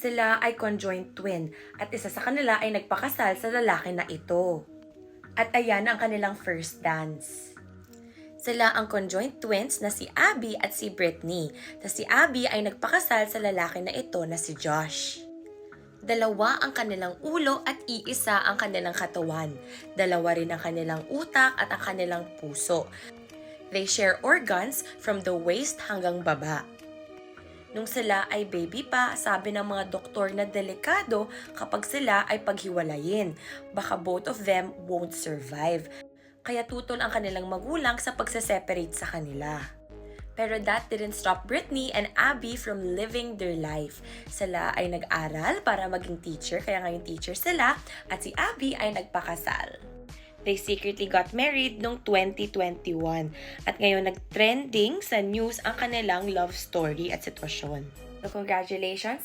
Sila ay conjoined twin at isa sa kanila ay nagpakasal sa lalaki na ito. At ayan ang kanilang first dance. Sila ang conjoined twins na si Abby at si Brittany. Tapos si Abby ay nagpakasal sa lalaki na ito na si Josh. Dalawa ang kanilang ulo at iisa ang kanilang katawan. Dalawa rin ang kanilang utak at ang kanilang puso. They share organs from the waist hanggang baba. Nung sila ay baby pa, sabi ng mga doktor na delikado kapag sila ay paghiwalayin. Baka both of them won't survive. Kaya tutol ang kanilang magulang sa pagse-separate sa kanila. Pero that didn't stop Brittany and Abby from living their life. Sila ay nag-aral para maging teacher, kaya ngayon teacher sila, at si Abby ay nagpakasal. They secretly got married noong 2021 at ngayon nag-trending sa news ang kanilang love story at sitwasyon. So congratulations